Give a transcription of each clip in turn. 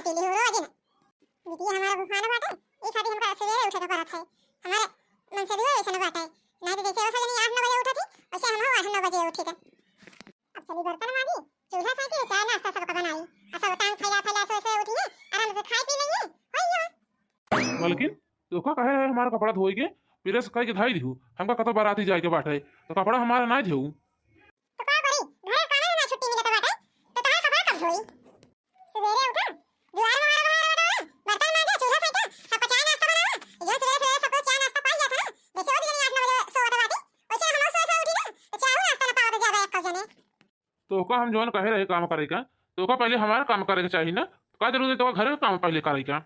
पीली हो रोज बिटिया हमारा बुखार बाटे ई खातिर हमका सवेरे उठे के पड़त है हमारे मन से भी वैसे न बाटे नहीं तो जैसे ओसा जनी 8-9 बजे उठती वैसे हम 8-9 बजे उठी थे अब चली बर्तन माजी चूल्हा साथी चाय नाश्ता सब बनाई अच्छा टांग फैला फैला से उठी है आराम से खाई पी लेंगे होइयो मालकिन तो का कहे हमारा कपड़ा धोई के फिर से कह के धाई दिहु हमका कतो बाराती जाए के बाटे तो कपड़ा हमारा ना धोऊ तो का करी घरे कामे ना छुट्टी मिलत बाटे तो तहां कपड़ा कब धोई सवेरे उठा दुआर में बर्तन मांजे चूल्हा साइता सब चाय नाश्ता बनावा जो सवेरे सवेरे सबको चाय नाश्ता पाई जाता ना जैसे वो दिन 8-9 बजे सोवत बाटी वैसे हम सो उठी ना तो चाय नाश्ता ना पावत जावे एक कब जने तो का हम जोन कहे रहे काम करे का तो का पहले हमारा काम करे के चाहिए ना का जरूरत है तो घर का काम पहले करे का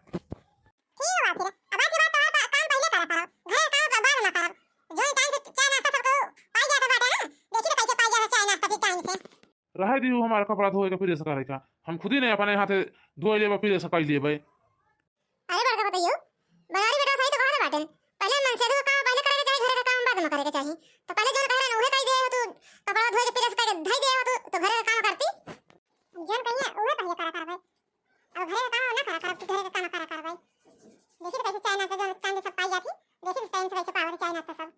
ठीक है फिर अब आज बात और काम पहले करा करो घर काम बाद ना करो जो टाइम से चाय नाश्ता सबको पाई जाता बाटे ना देखी तो कैसे पाई जाता चाय नाश्ता फिर टाइम से रह दिहु हमारा कपड़ा धोए के फिर से करे का हम खुद ही नहीं अपने हाथे धोए लेबे फिर से कर लेबे अरे बड़का बताइयो बनारी बेटा सही तो कहा ना बाटन पहले मन से तो काम पहले करे के चाहिए घर का काम बाद में करे के चाहिए तो पहले जो कह रहा उहे कह दे हो तू कपड़ा धोए के फिर से कर धई दे हो तो घर का काम करती जन कहिया उहे पहले करा करबे अब घर का काम ना करा कर तू घर का काम करा करबे देखी तो कैसे चाय नाश्ता जो टाइम से सब पाई जाती देखी तो टाइम से कैसे पावर चाय नाश्ता सब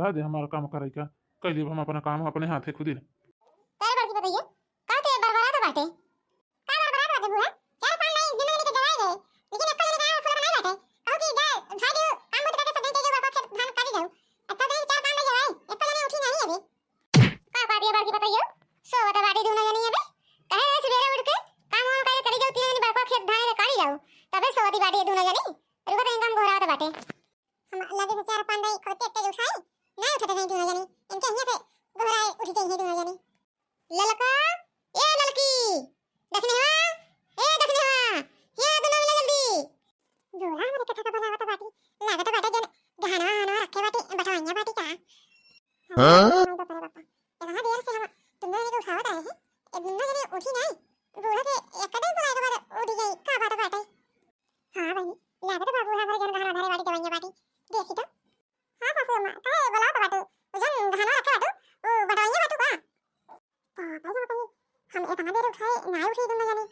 रह दे हमारा काम करे का कर लेबे हम अपना काम अपने हाथे खुद ही तेरे बड़की बताइए का ते बरबरा तो बाटे का बरबरा बाटे बुआ 4-5 नहीं दिन के जवाई गए लेकिन एक दिन का फल नहीं बाटे कहू कि जा उठा दियो काम मत करके सब दिन के जो खेत धान काटी जाऊ अच्छा दिन 4-5 नहीं जवाई एक पल नहीं उठी नहीं अभी का बात ये बड़की बताइए सो बता बाटी दूना जानी अभी कहे सवेरे उठ के काम हम करे करी जाऊ 3 दिन बड़का खेत धान काटी जाऊ तबे सोती बाटी दूना जानी रुको तो इनकम घोरा तो बाटे हम लगे से 4-5 नहीं खोते ते उठाई नहीं उठते नहीं दूना जानी इनके हिया से घोरा उठी जाई दूना जानी ललका ए ललकी देखने हां ए देखने हां ये दोनों मिले जल्दी जोड़ा हमारे कथा का बनावत बाटी लागत बाटे जन गहना हना रखे बाटी बटवाइया बाटी का हां बाप रे बाप कहां देर से हम तुम लोग उठावत आए हैं ए दुनिया जने उठी नहीं बूढ़ा के एक दिन बुलाए के बाद उठ गई का बात बाटे हां भाई लागत बाबू हमारे जन गहना धारे बाटी दवाइया बाटी देखी तो हां सासू मां काहे बोला तो बाटू जन गहना रखे बाटू ओ बटवाइया बाटू का पापा जी बताइए हम इतना देर उठाए ना उठी तुम जानी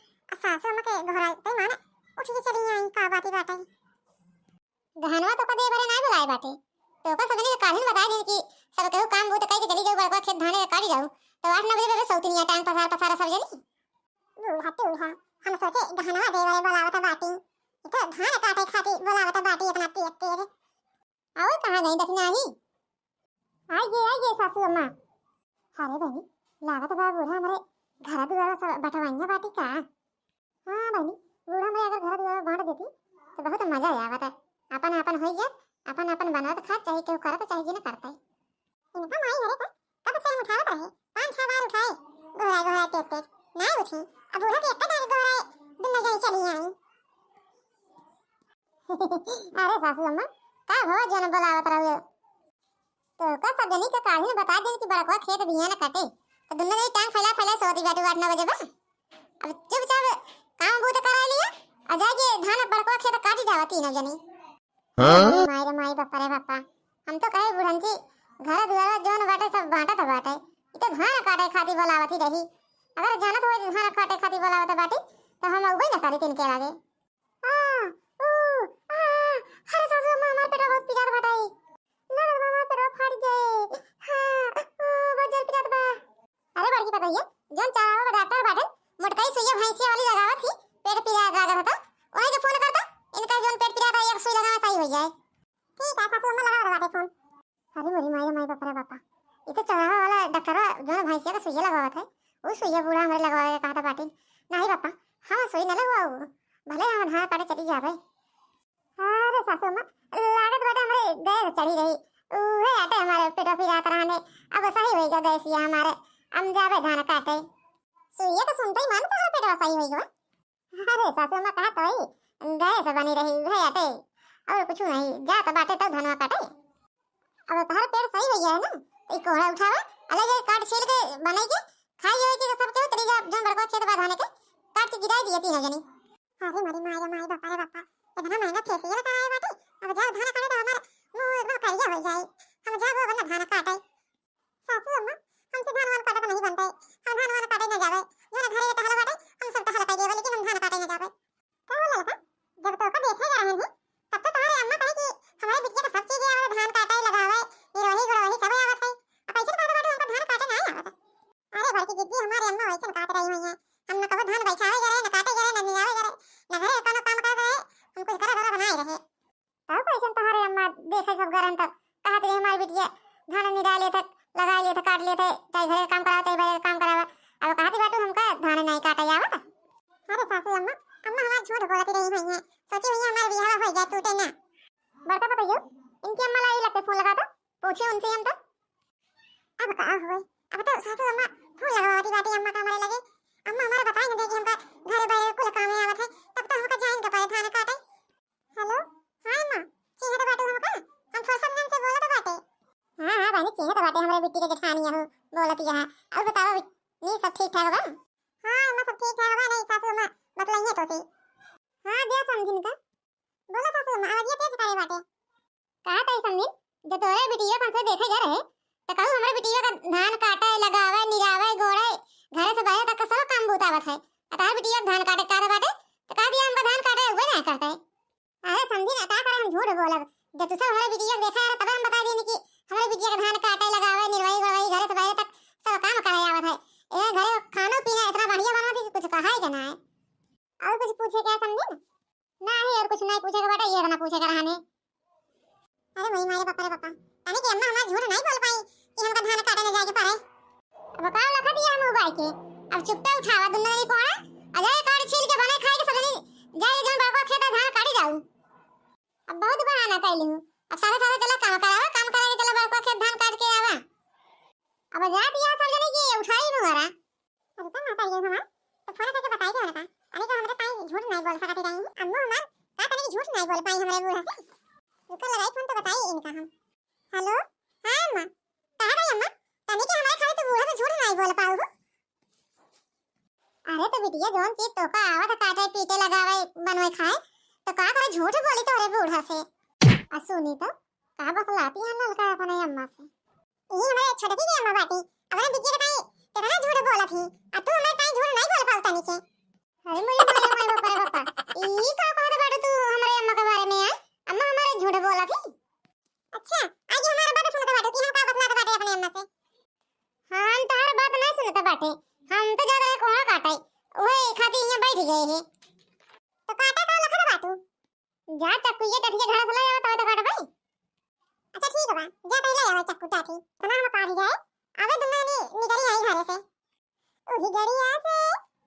सासू अम्मा के घोड़ा ते माने उठी के चली आई का बाती बाटे गहनवा तो कदे बरे ना बुलाए बाटे तो का सगनी काहिन बता दे कि सब केहू काम बहुत कई के चली जाऊ बड़का खेत धाने काटी जाऊ तो 8-9 बजे बे सौतनिया टांग पसार सब जनी बूढ़ा टूढ़ा हम सोचे गहनवा दे वाले बोलावत बाटी तो धान काटे खाती बोलावत बाटी इतना तेज आओ कहां गई दखना आई आइए सासू अम्मा अरे बहनी लागत बा बूढ़ा हमारे घर दुआर सब बटवाइया बाटी का हां बहनी बूढ़ा हमारे अगर घर दुआर बांट देती तो बहुत मजा आवत अपन अपन होई जा अपन अपन बनावत खा चाहे केहू करत चाहे जी न करता इनका माई हरे का कब से हम उठावत रहे 5-6 बार उठाए घोड़ा घोड़ा तेज ना उठी अब बूढ़ा के एक दान घोड़ा दिन में चली आई अरे सासू अम्मा का हो जन बोलावत रहो तो का सब जनी का काहे बता दे कि बड़का खेत बिया न कटे तो दुनिया में टांग फैला फैला सोती बाटी 8-9 बजे बा अब चुपचाप काम बहुत करा लिया आ जाके धान बड़का खेत काटी जावा 3 जनी हां माई बापा रे बापा हम तो कहे बुढ़ंची घर दुआर जोन बाटे सब बांटा तो बाटे ई तो धान काटे खाती बोलावती रही अगर जानत हो धान काटे खाती बोलावत बाटी तो हम उबे न करी तिनके आगे हां ओ हरे सासू अम्मा हमार पेट बहुत पिरात बाटे ना मामा पेट फाड़ जाए हां ओ बजल पिरात बा अरे बड़की बताइए जोन चारावा डॉक्टर बाटे मोटकाई सुइया भैंसी वाली लगावत थी पेट पीड़ा लागत था ओए के फोन करता इनका जोन पेट पीड़ा था एक सुई लगावा सही हो जाए ठीक है सासू अम्मा लगा बाटे फोन अरे मोरी माई बाप रे बापा ये तो चारावा वाला डॉक्टर जोन भैंसी का सुइया लगावत है वो सुइया बूढ़ा हमारे लगवाए के कहा था बाटे नहीं बापा हम सुई न लगवाओ भले हम धान काटे चली जावे अरे सासू अम्मा लागत बाटे हमारे गैस चढ़ी रही ओहे आटे हमारे पेट पीड़ा रहने अब सही होएगा गैसिया हमारे हम जावे धान काटे सुइया तो सुनते ही मन तो पेट सही होएगा अरे सासू मां कहा तो गैस बनी रही है आटे और कुछ नहीं जा तो बाटे तो धनवा काटे अब तार पेट सही हो गया है ना तो कोहड़ा उठावा अलग काट छील के बनाई के खाई होई के सब के तरी जा जन बड़का खेत बाधाने के काट के गिराई दिए 3 जनी अरे मरी माई बापा रे बापा इतना महंगा फेसियल कराए बाटे अब जा धान काटे तो हमारा मुंह एकदम करिया हो जाए हम जाबो वरना धान काटे सासू अम्मा हमसे धान वान काटे तो नहीं बनता है हम धान वान काटे न जावे जो घर ये टहल बाटे हम सब टहल पाई देवे लेकिन हम धान काटे न जावे झूठ बोलती रही हुई है, सोची हुई है हमारा बियाह हो जाए टूटे ना। बड़का बताइयो इनकी अम्मा लाई लगते फोन लगा दो, पूछे उनसे हम तो। अब का हुए, अब तो सासू अम्मा फोन लगावती बाटी अम्मा का हमारे लगे। अम्मा हमारा बताई न दे कि हमका घर बाहर कुल काम में आवत है, तब तो हमका जाइन का पाए थाने काटे। हेलो हां अम्मा, चीहे तो बाटू हमका, हम फरसन नाम से बोलत बाटे। हां हां बानी चीहे तो बाटे हमारे बिट्टी के जेठानी हो बोलती है। और बताओ नी सब ठीक ठाक होगा? हां अम्मा सब ठीक ठाक होगा, नहीं सासू अम्मा बतलाइए तो सही। हां दे समझिन का बोला सासू अम्मा आवाज तेज करे बाटे। कहा तई समझिन जो तोरे बिटिया कौन से देखे जा रहे तो कहू हमारे बिटिया का धान काटे लगावे निरावे गोड़े घर से बाहर तक का सब काम बुतावत है। अतार बिटिया धान काटे का बाटे तो कह दिया हमका धान काटे हुए ना करते। अरे समझी ना का करे हम झूठ बोलब, जब तू सब हमारे बिटिया देखा है तब हम बता देनी कि हमारे बिटिया का धान काटे लगावे निरवाई गोड़ाई घर से बाहर तक सब काम करे आवत है। ए घरे खाना पीना इतना बढ़िया बनाती कि कुछ कहा ही का ना है। और कुछ पूछे क्या समझी ना ही और कुछ नहीं पूछेगा बेटा, ये ना पूछेगा रहने। अरे वही मारे पापा रे पापा यानी कि अम्मा हमारा झूठ नहीं बोल पाई कि हमका धान काटे न जाके पारे। अब का लखा दिया मोबाइल के, अब चुपटे उठावा दुन्ना नहीं कोड़ा अजय काट छील के बने खाए के सबनी जाए जन बड़का खेत धान काटी जाऊ। अब बहुत बहाना कैली हूं, अब सारे सारे चला काम करावा, काम करा के चला बड़का खेत धान काट के आवा। अब जा दिया सब जने की उठाई नु हरा। अरे तो माता ये हमार तो फोन करके बताई दे ना, अने तो हमरे ताई झूठ नहीं बोल सकती रही अम्मा हमार का तने झूठ नहीं बोल पाई हमरे बूढ़ा से। रुको लगाई फोन तो बताई इनका हम। हेलो हां अम्मा कहां गई अम्मा, तने के हमारे खाली तो बूढ़ा से झूठ नहीं बोल पाऊ। अरे तो बिटिया जोन चीज तो का आवत काटे पीटे लगावे बनवे खाए तो का करे झूठ बोली तोरे बूढ़ा से। आ सुनी तो का बतलाती है ललका अपने अम्मा से। ये हमारे छोटे की अम्मा बाटी अगर बिटिया का ताई कितना झूठ बोला थी, अब तू हमारे ताई झूठ नहीं बोल पाऊ तनी के। अरे मेरे बापा ई का कहत बाड़ू तू हमारे अम्मा के बारे में है, अम्मा हमारे झूठ बोला थी। अच्छा आज हमारा बात सुनत बाटे कि हम का बतलात बाटे अपने अम्मा से। हम तार बात नहीं सुनत बाटे, हम तो जा रहे कोना काटाई ओए खाती यहां बैठ गए हैं तो काटा का लखन बाटू जा चक्कू ये टटिया घास ले आवा तब तो काट भाई। अच्छा ठीक है बा जा पहले आवा चक्कू टाटी तना हम काट जाए आवे दुन्ना ने निकली आई घरे से। ओही गड़िया से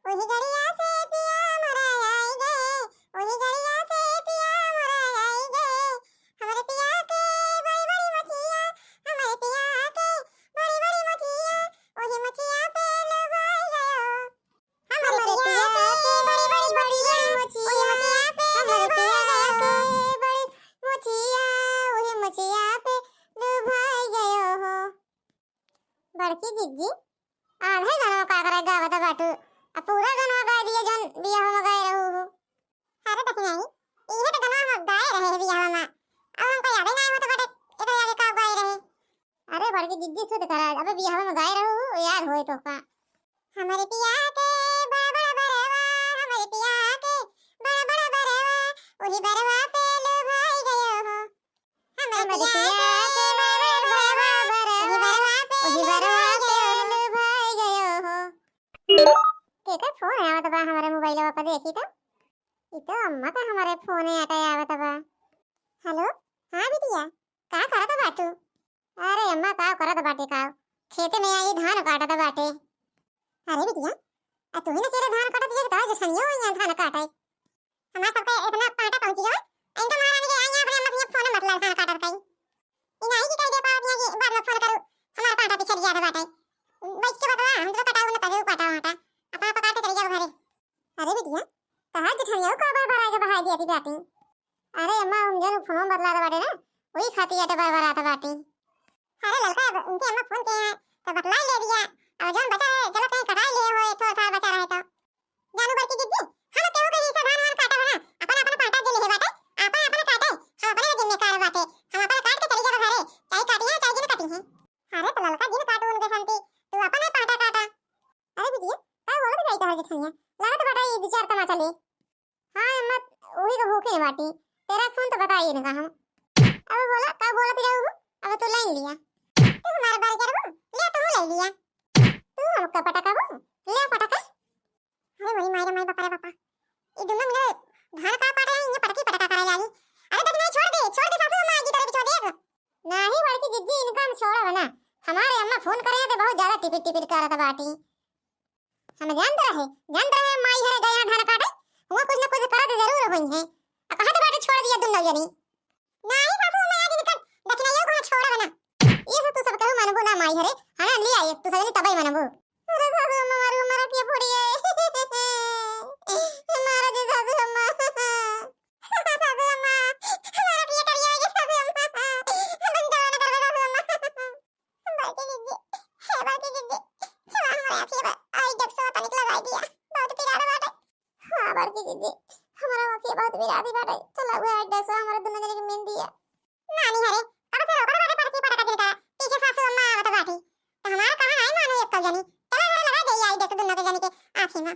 पिया मरा आई गए, ओही गड़िया से पिया मरा आई गए, हमारे पिया के बड़ी बड़ी मछिया, हमारे पिया के बड़ी बड़ी मछिया, ओही मछिया पे लुभाई गयो, हमारे पिया के बड़ी बड़ी मछिया, ओही मछिया पे लुभाई गयो, बड़ी मछिया ओही मछिया पे लुभाई गयो हो। बड़की जिज्जी आधे गाना का करे गावत बाटू अब पूरा गाना गा दिए जन बियाह में गाए रहू हो। अरे देखी नहीं इहे तो गाना हम गाए रहे बियाह में, अब हमको याद नहीं होता बाटे एकरा आगे का गाए रहे। अरे बड़की जिज्जी सुध करा अबे बियाह में गाए रहू याद होए तो का। हमारे पिया के बड़ा बड़ा बरवा, हमारे पिया के बड़ा बड़ा बरवा, ओही बरवा पे लुभाई गयो हो, हमारे पिया के बड़ा बड़ा बरवा, ओही बरवा पे लुभाई गयो हो। केकर फोन आवत बा हमारे मोबाइलवा पर देखी तो ई तो अम्मा का हमारे फोन आता आवत बा। हेलो हां बिटिया का करत बाटू? अरे अम्मा का करत बाटे का खेत में आई धान काटत बाटे। अरे बिटिया आ तू ही ना तेरे धान काटत जे तो जो सनियो यहां धान काटे हमार सबके इतना काटा पहुंच गयो इनका महारानी के आई अपने अम्मा से फोन मतलब धान काटत कई इ नहीं कि कह दे पाओ कि बाद में फोन करू हमारा काटा पीछे ज्यादा बाटे बैठ के बता हम तो कटाऊ ना तभी काटा हटा अपना पकाते चली जाओ घरे। अरे बिटिया कहा जिठनिया को बार बार आके बहा दिया थी बाटी। अरे अम्मा हम जन फोन बदला बाटे ना वही खाती आटे बार बार आता बाटी। अरे लड़का उनके अम्मा फोन किए हैं तो बतला ले दिया और जन बचा है चलो कहीं कटाई लिए हो थोड़ा सा बचा रहे तो जानू बड़की जिद्दी हम केहू के हिस्सा धान वान काटा बना अपन अपन काटा जे ले बाटे अपन अपन काटे हम अपने जिम्मेदार बाटे हम अपन काट के चली जाओ घरे चाहे काटी है चाहे जिन काटी है। अरे तो लड़का जिन काटू उनके संती तू अपने पाटा काटा। अरे बिटिया का बोलत गई तो जिठनिया लागत बाटा ये विचार तमाचा ले। हां अम्मा वही तो भूखे बाटी तेरा फोन तो बताइए ना हम अब बोला का बोलत रहू अब तो लाइन लिया तू हमारे बारे करबो ले तू ले लिया तू हमका पटका हो ले पटका। अरे वही मारे माय बापा रे बापा ई दुनो मिले धान का पाटे ये पटकी पटका करे लागी। अरे देख नहीं छोड़ दे सासू अम्मा आगे तरफ छोड़ दे नहीं बड़की जिद्दी इनका हम छोड़ा बना हमारे अम्मा फोन करे तो बहुत ज्यादा टिपिट टिपिट करत बाटी हम जानते रहे माई हरे गया धान काटे वो कुछ न कुछ कर एकल जनी नाही सासू अम्मा आज निकट दखना यो घोड़ा छोड़ बना ये सब तू सब कहू मनबो ना माई हरे हां ले आई तू सब तबई मनबो अरे सासू अम्मा मारा के फोड़ी है मारा दे सासू अम्मा सासू अम्मा मारा के करिए ये सासू अम्मा बंद करना कर सासू अम्मा बाकी दीदी चला हमारे आखिर आई जब से पता निकला आई दिया बहुत पिराड़ा बाटे हां बाकी दीदी हमारा वाकई बहुत विरादी बाटे चला हुआ है देखो हमारे दोनों जने की मेहंदी है नानी हरे अब से रोका बाटे पर की पटा देता पीछे सासू अम्मा आवत बाटी तो हमारा कहां है मानो एक कल जानी चला लगा दे आई देखो दोनों के जानी के आंखें में